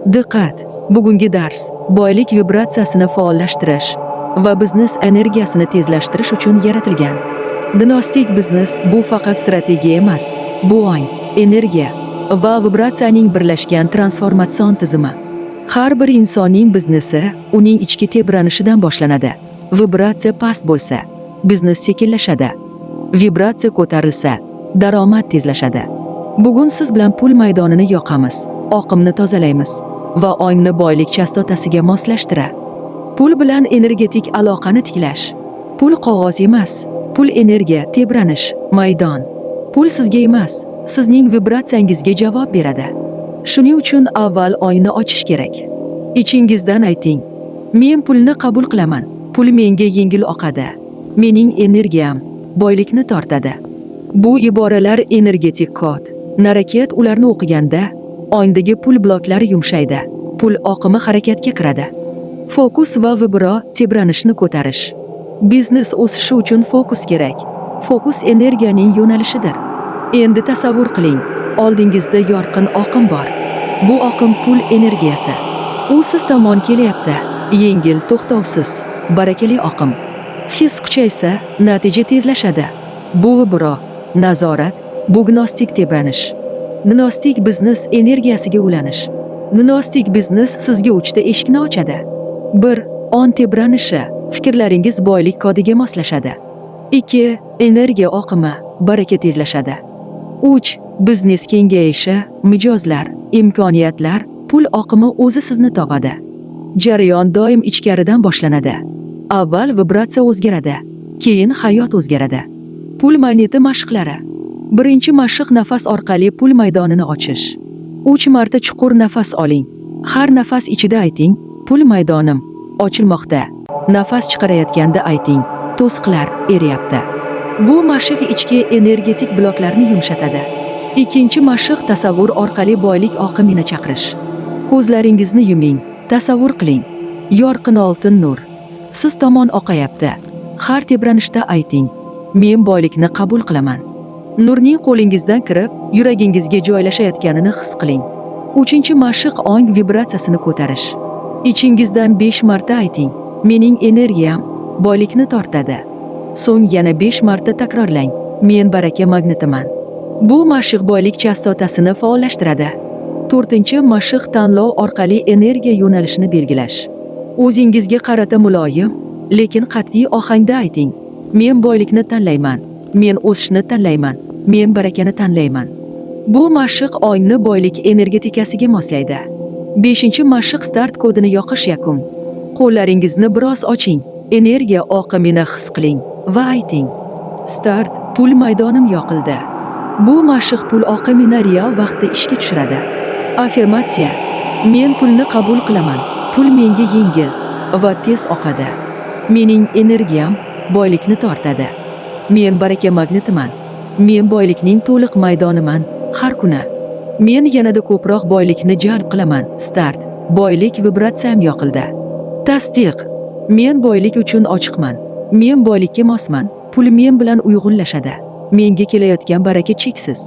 Diqqat! Bugungi dars boylik vibratsiyasini faollashtirish va biznes energiyasini tezlashtirish uchun yaratilgan. Dinostik biznes bu faqat strategiya emas, bu ong, energiya va vibratsiyaning birlashgan transformatsion tizimi. Har bir insonning biznesi uning ichki tebranishidan boshlanadi. Vibratsiya past bo'lsa, biznes sekinlashadi. Vibratsiya ko'tarilsa, daromad tezlashadi. Bugun siz bilan pul maydonini yoqamiz, oqimni tozalaymiz va ongni boylik chastotasiga moslashtira. Pul bilan energetik aloqani tiklash. Pul qog'oz emas, pul energiya, tebranish, maydon. Pul sizga emas, sizning vibratsiyangizga javob beradi. Shuning uchun avval ongni ochish kerak. Ichingizdan ayting: men pulni qabul qilaman. Pul menga yengil oqadi. Mening energiyam boylikni tortadi. Bu iboralar energetik kod. Naraket ularni o'qiganda ongdagi pul bloklari yumshaydi. Pul oqimi harakatga kiradi. Fokus va vibro tebranishni ko'tarish. Biznes o'sishi uchun fokus kerak. Fokus energiyaning yo'nalishidir. Endi tasavvur qiling, oldingizda yorqin oqim bor. Bu oqim pul energiyasi. U siz tomon kelyapti. Yengil, to'xtovsiz, barakali oqim. His kuchaysa, natija tezlashadi. Bu vibro, nazorat, bu gnostik tebranish. Gnostik biznes energiyasiga ulanish. Gnostik biznes sizga 3 ta eshikni ochadi. 1. On tebranishi, fikrlaringiz boylik kodiga moslashadi. 2. Energiya oqimi, baraka tezlashadi. 3. Biznes kengayishi, mijozlar, imkoniyatlar, pul oqimi o'zi sizni topadi. Jarayon doim ichkaridan boshlanadi. Avval vibratsiya o'zgaradi, keyin hayot o'zgaradi. Pul magneti mashqlari. Birinchi mashq nafas orqali pul maydonini ochish. 3 marta chuqur nafas oling. Har nafas ichida ayting: pul maydonim ochilmoqda. Nafas chiqarayotganda ayting: to'siqlar eriyapti. Bu mashq ichki energetik bloklarni yumshatadi. Ikkinchi mashq tasavvur orqali boylik oqimini chaqirish. Ko'zlaringizni yuming, tasavvur qiling. Yorqin oltin nur siz tomon oqayapti. Har tebranishda ayting: men boylikni qabul qilaman. Nurning qo'lingizdan kirib, yuragingizga joylashayotganini his qiling. 3-mashq ong vibratsiyasini ko'tarish. Ichingizdan 5 marta ayting: mening energiyam boylikni tortadi. So'ng yana 5 marta takrorlang: men baraka magnetiman. Bu mashq boylik chastotasini faollashtiradi. 4-mashq tanlov orqali energiya yo'nalishini belgilash. O'zingizga qarata muloyim, lekin qat'iy ohangda ayting: men boylikni tanlayman. Men o'sishni tanlayman. Men barakani tanlayman. Bu mashq ongni boylik energetikasiga moslaydi. 5-mashq start kodini yoqish yakun. Qo'llaringizni biroz oching. Energiya oqimini his qiling va ayting: start, pul maydonim yoqildi. Bu mashq pul oqimini real vaqtda ishga tushiradi. Affirmatsiya: men pulni qabul qilaman. Pul menga yengil va tez oqadi. Mening energiyam boylikni tortadi. Men baraka magnetiman. Men boylikning to'liq maydoniman har kuni. Men yanada ko'proq boylikni jalb qilaman. Start. Boylik vibratsiyam yoqildi. Tasdiq. Men boylik uchun ochiqman. Men boylikka mosman. Pul men bilan uyg'unlashadi. Menga kelayotgan baraka cheksiz.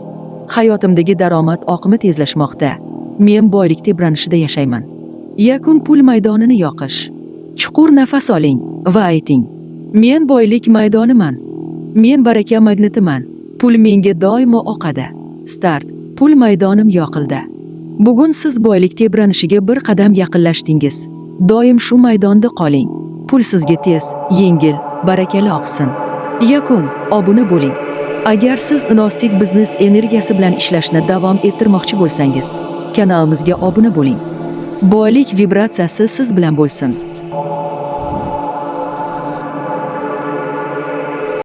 Hayotimdagi daromad oqimi tezlashmoqda. Men boylik tebranishida yashayman. Yakun pul maydonini yoqish. Chuqur nafas oling va ayting: men boylik maydoniman. Men baraka magnetiman. Pul menga doimo oqadi. Start. Pul maydonim yoqildi. Bugun siz boylik tebranishiga bir qadam yaqinlashdingiz. Doim shu maydonda qoling. Pul sizga tez, yengil, barakali oqsin. Yakun. Obuna bo'ling. Agar siz gnostik biznes energiyasi bilan ishlashni davom ettirmoqchi bo'lsangiz, kanalimizga obuna bo'ling. Boylik vibratsiyasi siz bilan bo'lsin.